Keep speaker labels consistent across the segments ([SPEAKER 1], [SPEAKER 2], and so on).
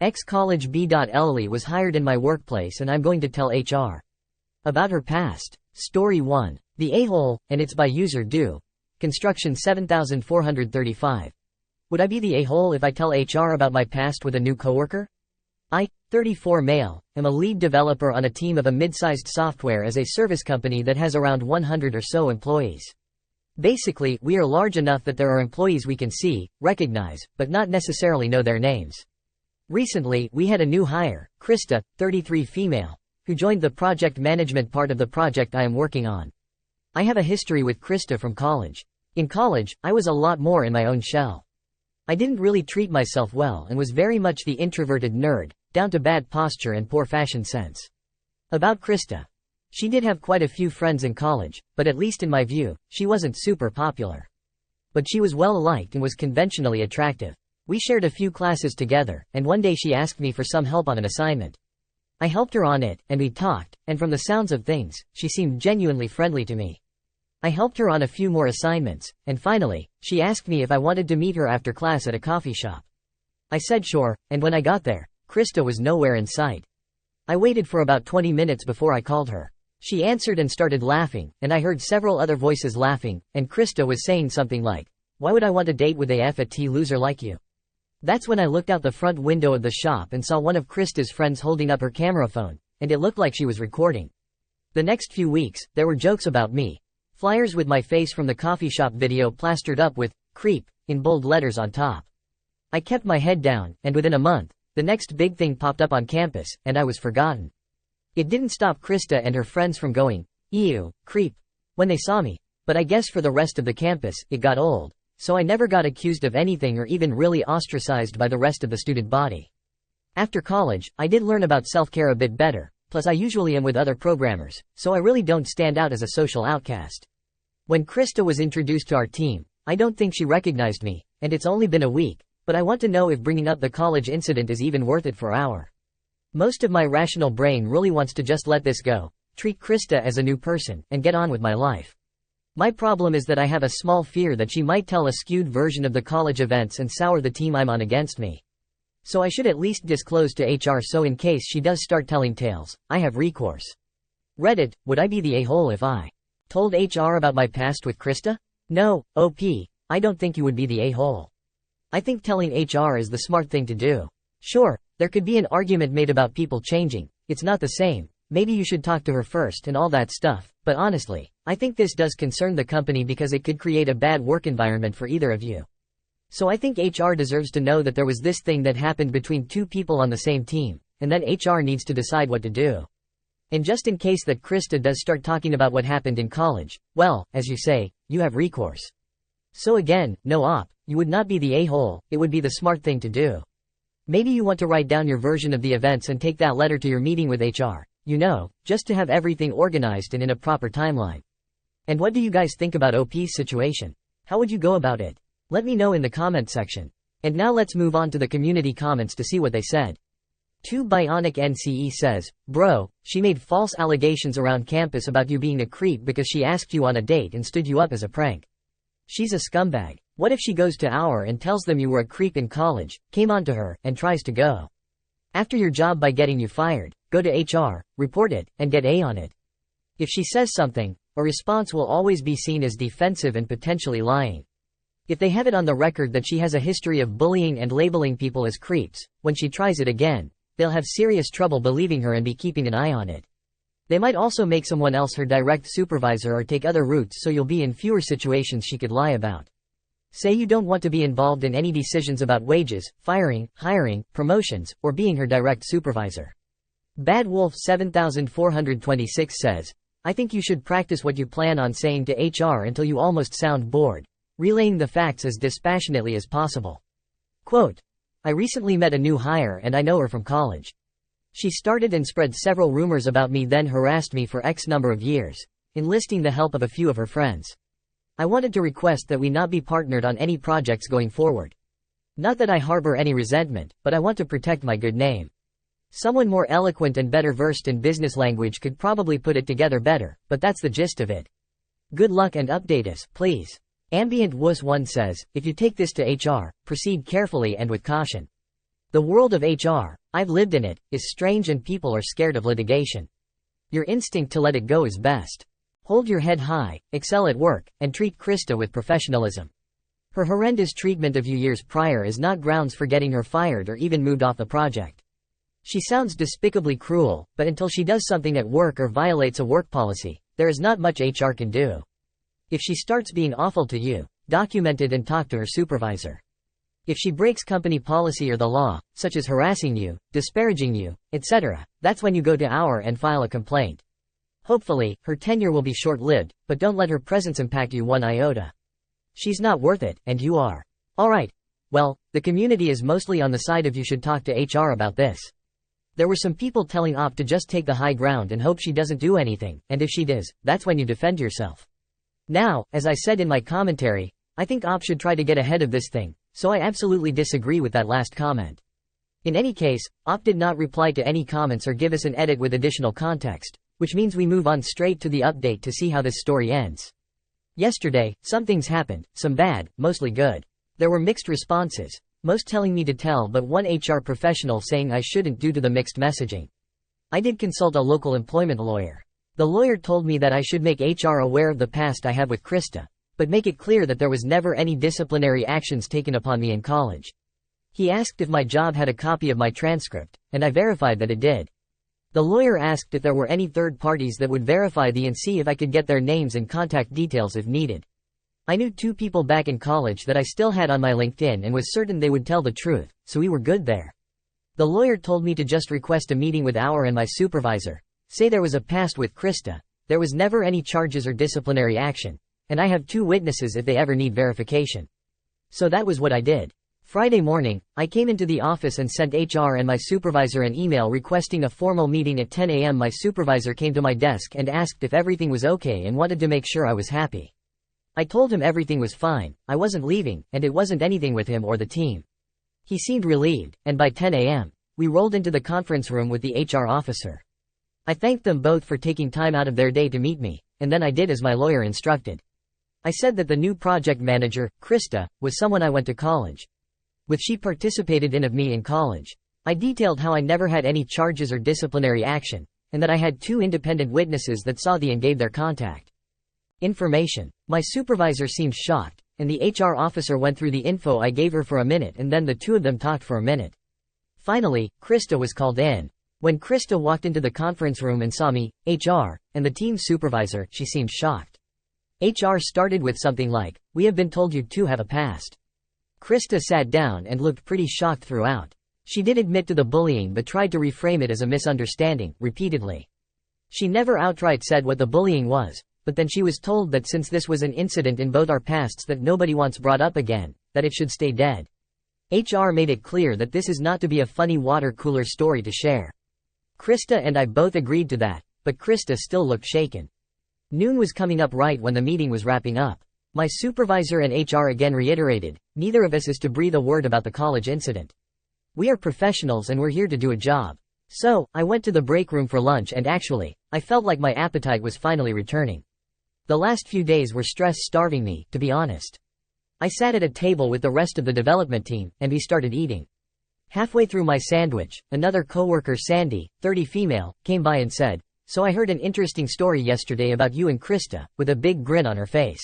[SPEAKER 1] CoIIege B.lly was hired in my workplace and I'm going to tell HR about her past. Story 1. The A-hole, and it's by user do. Construction 7435. Would I be the a-hole if I tell HR about my past with a new coworker? I, 34 male, am a lead developer on a team of a mid-sized software as a service company that has around 100 or so employees. Basically, we are large enough that there are employees we can see, recognize, but not necessarily know their names. Recently, we had a new hire, Krista, 33 female, who joined the project management part of the project I am working on. I have a history with Krista from college. In college, I was a lot more in my own shell. I didn't really treat myself well and was very much the introverted nerd, down to bad posture and poor fashion sense. About Krista. She did have quite a few friends in college, but at least in my view, she wasn't super popular. But she was well liked and was conventionally attractive. We shared a few classes together, and one day she asked me for some help on an assignment. I helped her on it, and we talked, and from the sounds of things, she seemed genuinely friendly to me. I helped her on a few more assignments, and finally, she asked me if I wanted to meet her after class at a coffee shop. I said sure, and when I got there, Krista was nowhere in sight. I waited for about 20 minutes before I called her. She answered and started laughing, and I heard several other voices laughing, and Krista was saying something like, "Why would I want to date with a F.A.T. loser like you?" That's when I looked out the front window of the shop and saw one of Krista's friends holding up her camera phone, and it looked like she was recording. The next few weeks, there were jokes about me. Flyers with my face from the coffee shop video plastered up with "creep" in bold letters on top. I kept my head down, and within a month, the next big thing popped up on campus, and I was forgotten. It didn't stop Krista and her friends from going, "Ew, creep," when they saw me, but I guess for the rest of the campus, it got old, so I never got accused of anything or even really ostracized by the rest of the student body. After college, I did learn about self-care a bit better, plus I usually am with other programmers, so I really don't stand out as a social outcast. When Krista was introduced to our team, I don't think she recognized me, and it's only been a week, but I want to know if bringing up the college incident is even worth it for our. Most of my rational brain really wants to just let this go, treat Krista as a new person, and get on with my life. My problem is that I have a small fear that she might tell a skewed version of the college events and sour the team I'm on against me. So I should at least disclose to HR so in case she does start telling tales, I have recourse. Reddit, would I be the a-hole if I told HR about my past with Krista? No, OP, I don't think you would be the a-hole. I think telling HR is the smart thing to do. Sure, there could be an argument made about people changing, it's not the same, maybe you should talk to her first and all that stuff, but honestly, I think this does concern the company because it could create a bad work environment for either of you. So I think HR deserves to know that there was this thing that happened between two people on the same team, and then HR needs to decide what to do. And just in case that Krista does start talking about what happened in college, well, as you say, you have recourse. So again, no op, you would not be the a-hole, it would be the smart thing to do. Maybe you want to write down your version of the events and take that letter to your meeting with HR, you know, just to have everything organized and in a proper timeline. And what do you guys think about OP's situation? How would you go about it? Let me know in the comment section. And now let's move on to the community comments to see what they said. 2 Bionic NCE says, "Bro, she made false allegations around campus about you being a creep because she asked you on a date and stood you up as a prank. She's a scumbag. What if she goes to our and tells them you were a creep in college, came on to her, and tries to go after your job by getting you fired? Go to HR, report it, and get A on it. If she says something, a response will always be seen as defensive and potentially lying. If they have it on the record that she has a history of bullying and labeling people as creeps, when she tries it again, they'll have serious trouble believing her and be keeping an eye on it. They might also make someone else her direct supervisor or take other routes so you'll be in fewer situations she could lie about. Say you don't want to be involved in any decisions about wages, firing, hiring, promotions, or being her direct supervisor." Bad Wolf 7426 says, "I think you should practice what you plan on saying to HR until you almost sound bored, relaying the facts as dispassionately as possible." Quote, "I recently met a new hire and I know her from college. She started and spread several rumors about me, then harassed me for X number of years, enlisting the help of a few of her friends. I wanted to request that we not be partnered on any projects going forward. Not that I harbor any resentment, but I want to protect my good name. Someone more eloquent and better versed in business language could probably put it together better, but that's the gist of it. Good luck and update us, please." Ambient Wuss 1 says, "If you take this to HR, proceed carefully and with caution. The world of HR, I've lived in it, is strange and people are scared of litigation. Your instinct to let it go is best. Hold your head high, excel at work, and treat Krista with professionalism. Her horrendous treatment of you years prior is not grounds for getting her fired or even moved off the project. She sounds despicably cruel, but until she does something at work or violates a work policy, there is not much HR can do. If she starts being awful to you, document it and talk to her supervisor. If she breaks company policy or the law, such as harassing you, disparaging you, etc., that's when you go to HR and file a complaint. Hopefully, her tenure will be short-lived, but don't let her presence impact you one iota. She's not worth it, and you are. Alright. Well, the community is mostly on the side of you should talk to HR about this. There were some people telling Op to just take the high ground and hope she doesn't do anything, and if she does, that's when you defend yourself. Now, as I said in my commentary, I think Op should try to get ahead of this thing, so I absolutely disagree with that last comment. In any case, Op did not reply to any comments or give us an edit with additional context, which means we move on straight to the update to see how this story ends. Yesterday, some things happened, some bad, mostly good. There were mixed responses, most telling me to tell but one HR professional saying I shouldn't due to the mixed messaging. I did consult a local employment lawyer. The lawyer told me that I should make HR aware of the past I have with Krista, but make it clear that there was never any disciplinary actions taken upon me in college. He asked if my job had a copy of my transcript, and I verified that it did. The lawyer asked if there were any third parties that would verify and see if I could get their names and contact details if needed. I knew 2 people back in college that I still had on my LinkedIn and was certain they would tell the truth, so we were good there. The lawyer told me to just request a meeting with our and my supervisor, say there was a past with Krista, there was never any charges or disciplinary action, and I have 2 witnesses if they ever need verification. So that was what I did. Friday morning, I came into the office and sent HR and my supervisor an email requesting a formal meeting at 10 a.m. My supervisor came to my desk and asked if everything was okay and wanted to make sure I was happy. I told him everything was fine, I wasn't leaving, and it wasn't anything with him or the team. He seemed relieved, and by 10 a.m., we rolled into the conference room with the HR officer. I thanked them both for taking time out of their day to meet me, and then I did as my lawyer instructed. I said that the new project manager, Krista, was someone I went to college with. She participated in of me in college. I detailed how I never had any charges or disciplinary action, and that I had 2 independent witnesses that saw and gave their contact information. My supervisor seemed shocked, and the HR officer went through the info I gave her for a minute and then the 2 of them talked for a minute. Finally, Krista was called in. When Krista walked into the conference room and saw me, HR, and the team supervisor, she seemed shocked. HR started with something like, "We have been told you 2 have a past." Krista sat down and looked pretty shocked throughout. She did admit to the bullying but tried to reframe it as a misunderstanding, repeatedly. She never outright said what the bullying was, but then she was told that since this was an incident in both our pasts that nobody wants brought up again, that it should stay dead. HR made it clear that this is not to be a funny water cooler story to share. Krista and I both agreed to that, but Krista still looked shaken. Noon was coming up right when the meeting was wrapping up. My supervisor and HR again reiterated, neither of us is to breathe a word about the college incident. We are professionals and we're here to do a job. So, I went to the break room for lunch and actually, I felt like my appetite was finally returning. The last few days were stress-starving me, to be honest. I sat at a table with the rest of the development team, and we started eating. Halfway through my sandwich, another coworker, Sandy, 30 female, came by and said, "So I heard an interesting story yesterday about you and Krista," with a big grin on her face.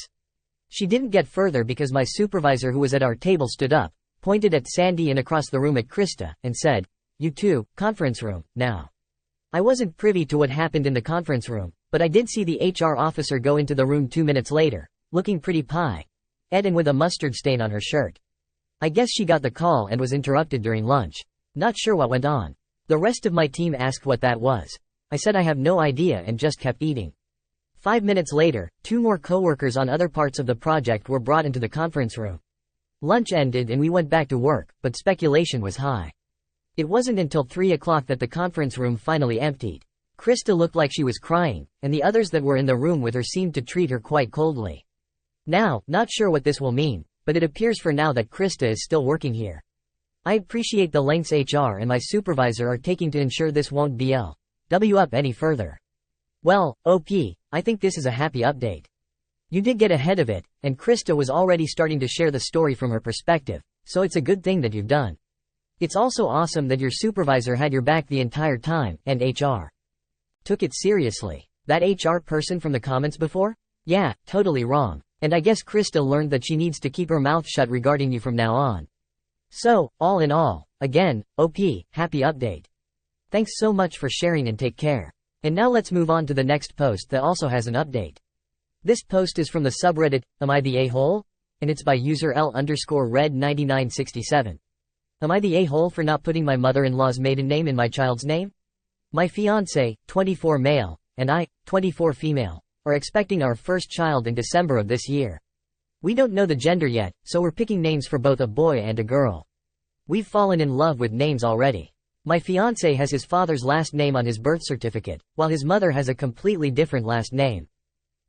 [SPEAKER 1] She didn't get further because my supervisor who was at our table stood up, pointed at Sandy and across the room at Krista, and said, "You 2, conference room, now." I wasn't privy to what happened in the conference room, but I did see the HR officer go into the room 2 minutes later, looking pretty pie-ed and with a mustard stain on her shirt. I guess she got the call and was interrupted during lunch. Not sure what went on. The rest of my team asked what that was. I said I have no idea and just kept eating. 5 minutes later, 2 more coworkers on other parts of the project were brought into the conference room. Lunch ended and we went back to work, but speculation was high. It wasn't until 3 o'clock that the conference room finally emptied. Krista looked like she was crying, and the others that were in the room with her seemed to treat her quite coldly. Now, not sure what this will mean, but it appears for now that Krista is still working here. I appreciate the lengths HR and my supervisor are taking to ensure this won't blow up any further. Well, OP, I think this is a happy update. You did get ahead of it, and Krista was already starting to share the story from her perspective, so it's a good thing that you've done. It's also awesome that your supervisor had your back the entire time, and HR took it seriously. That HR person from the comments before? Yeah, totally wrong. And I guess Krista learned that she needs to keep her mouth shut regarding you from now on. So, all in all, again, OP, happy update. Thanks so much for sharing and take care. And now let's move on to the next post that also has an update. This post is from the subreddit, Am I the A-hole? And it's by user L_red9967. Am I the a-hole for not putting my mother-in-law's maiden name in my child's name? My fiancé, 24 male, and I, 24 female, are expecting our first child in December of this year. We don't know the gender yet, so we're picking names for both a boy and a girl. We've fallen in love with names already. My fiancé has his father's last name on his birth certificate, while his mother has a completely different last name.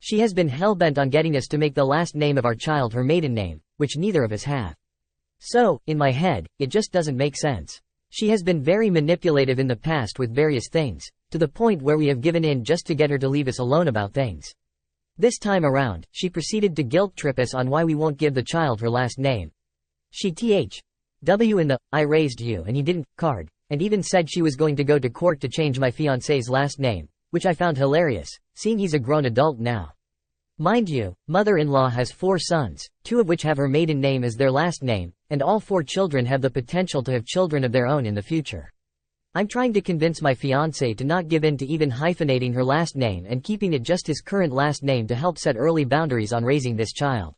[SPEAKER 1] She has been hell-bent on getting us to make the last name of our child her maiden name, which neither of us have. So, in my head, it just doesn't make sense. She has been very manipulative in the past with various things, to the point where we have given in just to get her to leave us alone about things. This time around, she proceeded to guilt-trip us on why we won't give the child her last name. She THW in the "I raised you and he didn't" card, and even said she was going to go to court to change my fiancé's last name, which I found hilarious, seeing he's a grown adult now. Mind you, mother-in-law has 4 sons, 2 of which have her maiden name as their last name, and all 4 children have the potential to have children of their own in the future. I'm trying to convince my fiancé to not give in to even hyphenating her last name and keeping it just his current last name to help set early boundaries on raising this child.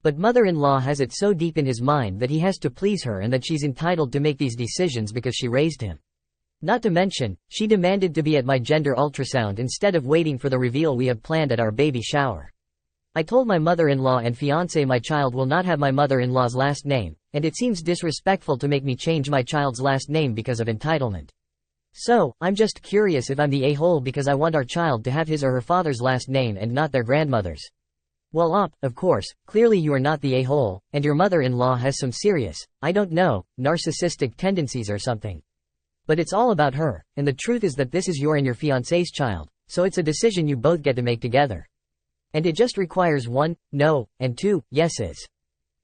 [SPEAKER 1] But mother-in-law has it so deep in his mind that he has to please her and that she's entitled to make these decisions because she raised him. Not to mention, she demanded to be at my gender ultrasound instead of waiting for the reveal we have planned at our baby shower. I told my mother-in-law and fiancé my child will not have my mother-in-law's last name, and it seems disrespectful to make me change my child's last name because of entitlement. So, I'm just curious if I'm the a-hole because I want our child to have his or her father's last name and not their grandmother's. Well, of course, clearly you are not the a-hole, and your mother-in-law has some serious, I don't know, narcissistic tendencies or something. But it's all about her, and the truth is that this is your and your fiancé's child, so it's a decision you both get to make together. And it just requires 1 no, and 2 yeses.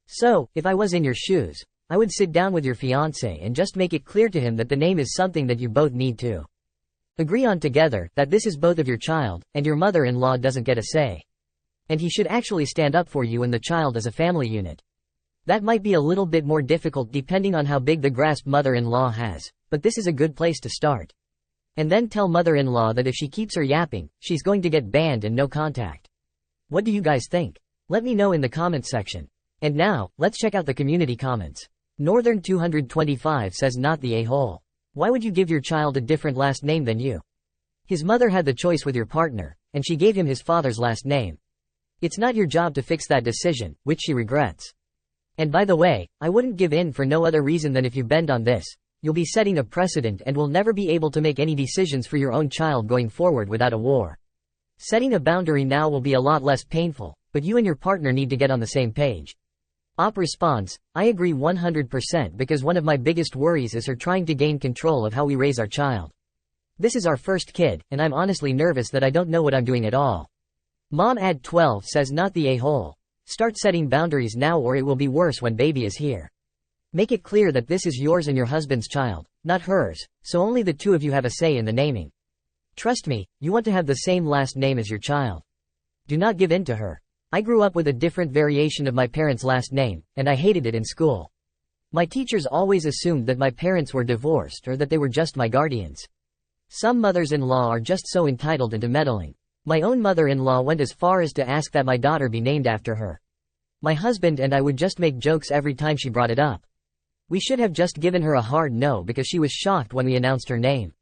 [SPEAKER 1] So, if I was in your shoes, I would sit down with your fiancé and just make it clear to him that the name is something that you both need to agree on together, that this is both of your child, and your mother-in-law doesn't get a say. And he should actually stand up for you and the child as a family unit. That might be a little bit more difficult depending on how big the grasp mother-in-law has, but this is a good place to start. And then tell mother-in-law that if she keeps her yapping, she's going to get banned and no contact. What do you guys think? Let me know in the comments section. And now, let's check out the community comments. Northern 225 says not the a-hole. Why would you give your child a different last name than you? His mother had the choice with your partner, and she gave him his father's last name. It's not your job to fix that decision, which she regrets. And by the way, I wouldn't give in for no other reason than if you bend on this, you'll be setting a precedent and will never be able to make any decisions for your own child going forward without a war. Setting a boundary now will be a lot less painful, but you and your partner need to get on the same page. Op responds, I agree 100% because one of my biggest worries is her trying to gain control of how we raise our child. This is our first kid, and I'm honestly nervous that I don't know what I'm doing at all. Mom Ad 12 says not the a-hole. Start setting boundaries now or it will be worse when baby is here. Make it clear that this is yours and your husband's child, not hers, so only the 2 of you have a say in the naming. Trust me, you want to have the same last name as your child. Do not give in to her. I grew up with a different variation of my parents' last name, and I hated it in school. My teachers always assumed that my parents were divorced or that they were just my guardians. Some mothers-in-law are just so entitled and meddling. My own mother-in-law went as far as to ask that my daughter be named after her. My husband and I would just make jokes every time she brought it up. We should have just given her a hard no because she was shocked when we announced her name.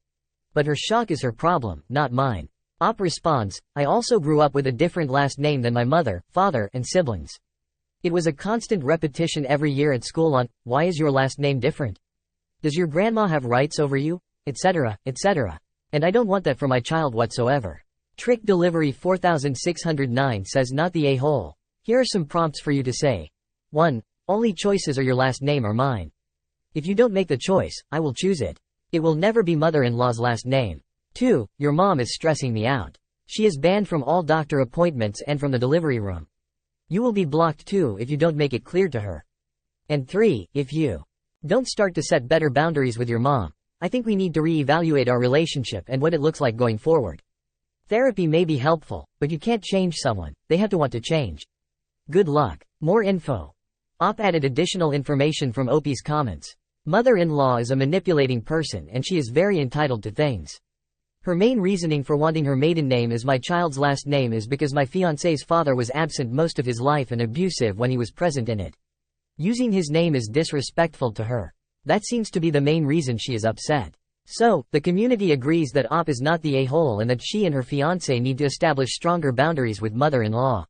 [SPEAKER 1] But her shock is her problem, not mine. Op responds, I also grew up with a different last name than my mother, father, and siblings. It was a constant repetition every year at school on, why is your last name different? Does your grandma have rights over you? Etc., etc. And I don't want that for my child whatsoever. Trick Delivery 4609 says not the a-hole. Here are some prompts for you to say. 1. Only choices are your last name or mine. If you don't make the choice, I will choose it. It will never be mother-in-law's last name. 2. Your mom is stressing me out. She is banned from all doctor appointments and from the delivery room. You will be blocked too if you don't make it clear to her. And 3. If you Don't start to set better boundaries with your mom. I think we need to re-evaluate our relationship and what it looks like going forward. Therapy may be helpful, but you can't change someone, they have to want to change. Good luck. More info. Op added additional information from Opie's comments. Mother-in-law is a manipulating person and she is very entitled to things. Her main reasoning for wanting her maiden name as my child's last name is because my fiancé's father was absent most of his life and abusive when he was present in it. Using his name is disrespectful to her. That seems to be the main reason she is upset. So, the community agrees that Op is not the a-hole and that she and her fiancé need to establish stronger boundaries with mother-in-law.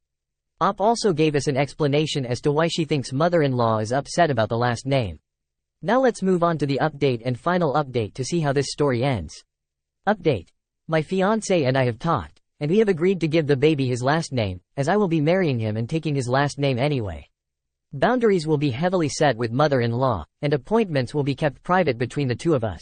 [SPEAKER 1] Op also gave us an explanation as to why she thinks mother-in-law is upset about the last name. Now let's move on to the update and final update to see how this story ends. Update. My fiancé and I have talked, and we have agreed to give the baby his last name, as I will be marrying him and taking his last name anyway. Boundaries will be heavily set with mother-in-law, and appointments will be kept private between the two of us.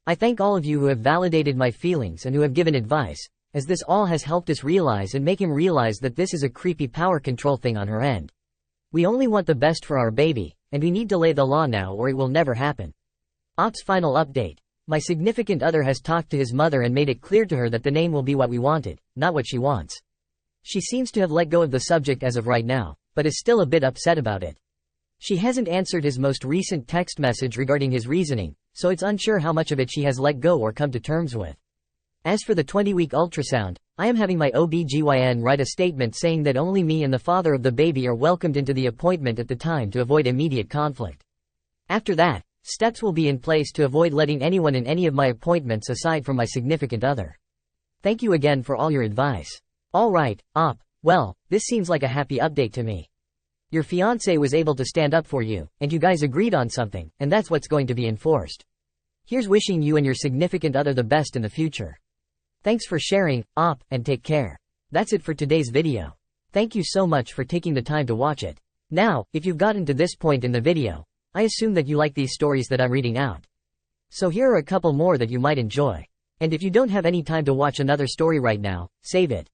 [SPEAKER 1] I thank all of you who have validated my feelings and who have given advice, as this all has helped us realize and make him realize that this is a creepy power control thing on her end. We only want the best for our baby, and we need to lay the law now or it will never happen. Op's final update. My significant other has talked to his mother and made it clear to her that the name will be what we wanted, not what she wants. She seems to have let go of the subject as of right now, but is still a bit upset about it. She hasn't answered his most recent text message regarding his reasoning, so it's unsure how much of it she has let go or come to terms with. As for the 20-week ultrasound, I am having my OB/GYN write a statement saying that only me and the father of the baby are welcomed into the appointment at the time to avoid immediate conflict. After that, steps will be in place to avoid letting anyone in any of my appointments aside from my significant other. Thank you again for all your advice. Alright, Op, well, this seems like a happy update to me. Your fiancé was able to stand up for you, and you guys agreed on something, and that's what's going to be enforced. Here's wishing you and your significant other the best in the future. Thanks for sharing, Op, and take care. That's it for today's video. Thank you so much for taking the time to watch it. Now, if you've gotten to this point in the video, I assume that you like these stories that I'm reading out. So here are a couple more that you might enjoy. And if you don't have any time to watch another story right now, save it.